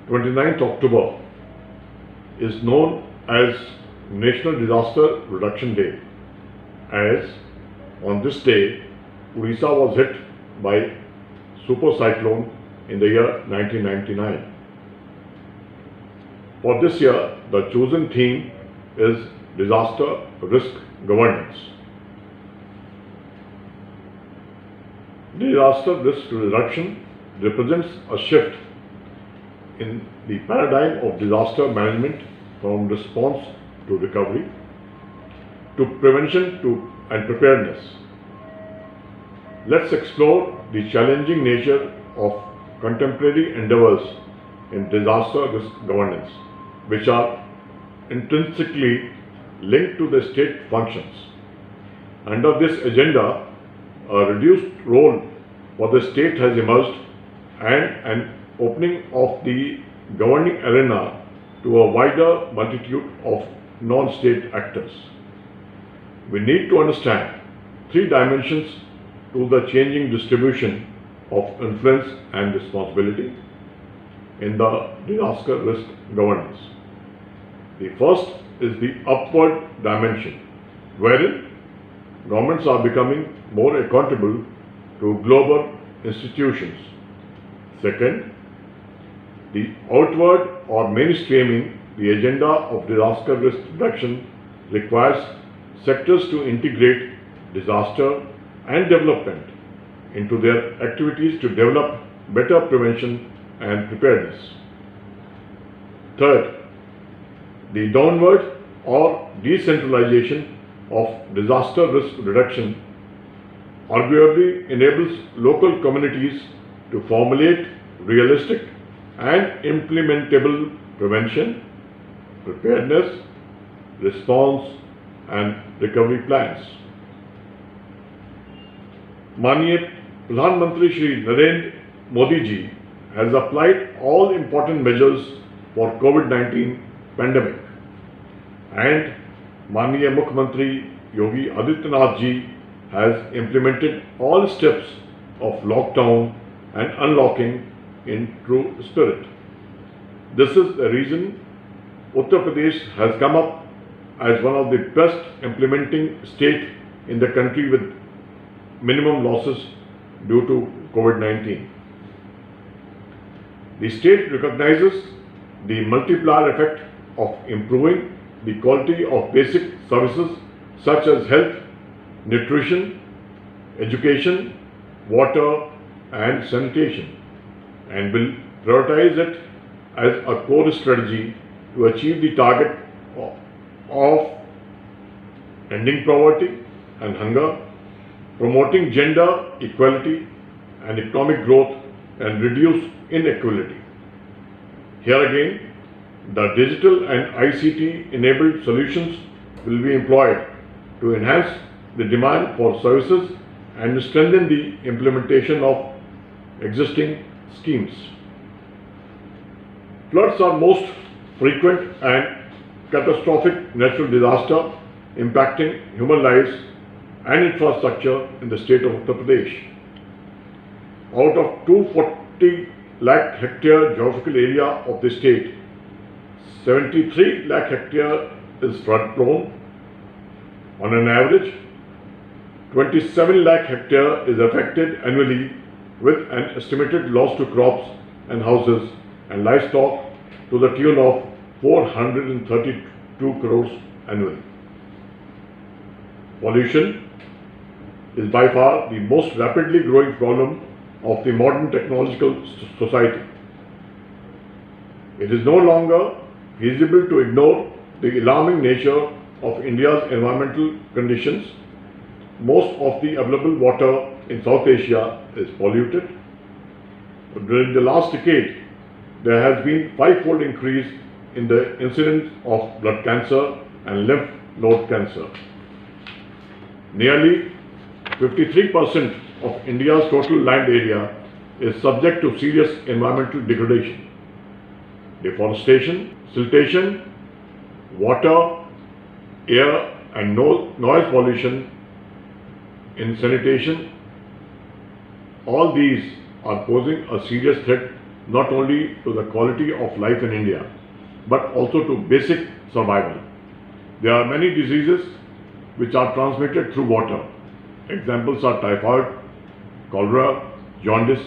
29th October is known as National Disaster Reduction Day, as on this day Odisha was hit by super cyclone in the year 1999. For this year, the chosen theme is Disaster Risk Governance. Disaster risk reduction represents a shift in the paradigm of disaster management from response to recovery to prevention and preparedness. Let's explore the challenging nature of contemporary endeavors in disaster risk governance, which are intrinsically linked to the state functions. Under this agenda, a reduced role for the state has emerged and an opening of the governing arena to a wider multitude of non-state actors. We need to understand three dimensions to the changing distribution of influence and responsibility in the disaster risk governance. The first is the upward dimension, wherein governments are becoming more accountable to global institutions. Second, the outward or mainstreaming the agenda of disaster risk reduction requires sectors to integrate disaster and development into their activities to develop better prevention and preparedness. Third, the downward or decentralization of disaster risk reduction arguably enables local communities to formulate realistic and implementable prevention, preparedness, response and recovery plans. Maniya Pradhan Mantri Shri Narendra Modi ji has applied all important measures for COVID-19 pandemic, and Maniya Mukhyamantri Yogi Adityanath ji has implemented all steps of lockdown and unlocking in true spirit. This is the reason Uttar Pradesh has come up as one of the best implementing state in the country with minimum losses due to COVID-19. The state recognizes the multiplier effect of improving the quality of basic services such as health, nutrition, education, water and sanitation, and will prioritize it as a core strategy to achieve the target of ending poverty and hunger, promoting gender equality and economic growth, and reduce inequality. Here again, the digital and ICT enabled solutions will be employed to enhance the demand for services and strengthen the implementation of existing schemes. Floods are most frequent and catastrophic natural disaster impacting human lives and infrastructure in the state of Uttar Pradesh. Out of 240 lakh hectare geographical area of the state, 73 lakh hectare is flood prone. On an average, 27 lakh hectare is affected annually, with an estimated loss to crops and houses and livestock to the tune of 432 crores annually. Pollution is by far the most rapidly growing problem of the modern technological society. It is no longer feasible to ignore the alarming nature of India's environmental conditions. Most of the available water in South Asia is polluted. During the last decade, there has been five-fold increase in the incidence of blood cancer and lymph node cancer. Nearly 53% of India's total land area is subject to serious environmental degradation. Deforestation, siltation, water, air and noise pollution in sanitation, all these are posing a serious threat not only to the quality of life in India, but also to basic survival. There are many diseases which are transmitted through water. Examples are typhoid, cholera, jaundice,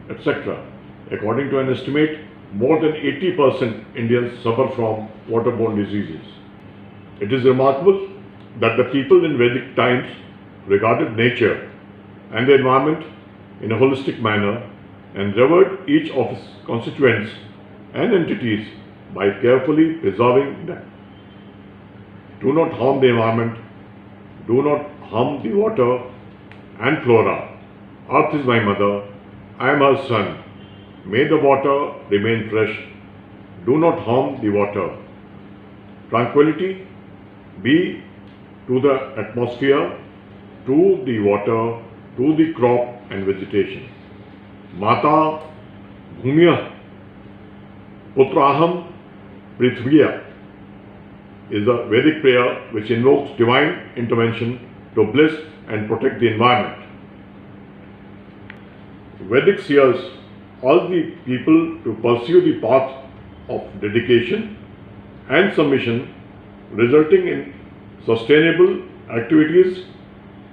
etc. According to an estimate, more than 80% Indians suffer from waterborne diseases. It is remarkable that the people in Vedic times regarded nature and the environment in a holistic manner and revered each of its constituents and entities by carefully preserving them. Do not harm the environment, do not harm the water and flora. Earth is my mother, I am her son. May the water remain fresh. Do not harm the water. Tranquility be to the atmosphere, to the water, to the crop and vegetation. Mata Bhumya Putraham Prithviya is a Vedic prayer which invokes divine intervention to bless and protect the environment. Vedic seers urge the people to pursue the path of dedication and submission, resulting in sustainable activities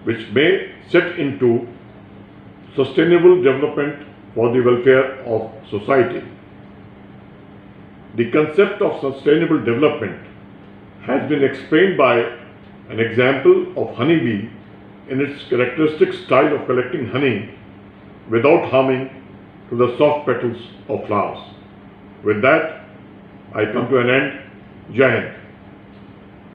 which may set into sustainable development for the welfare of society. The concept of sustainable development has been explained by an example of honeybee in its characteristic style of collecting honey without harming to the soft petals of flowers. With that, I come to an end. Jai Hind.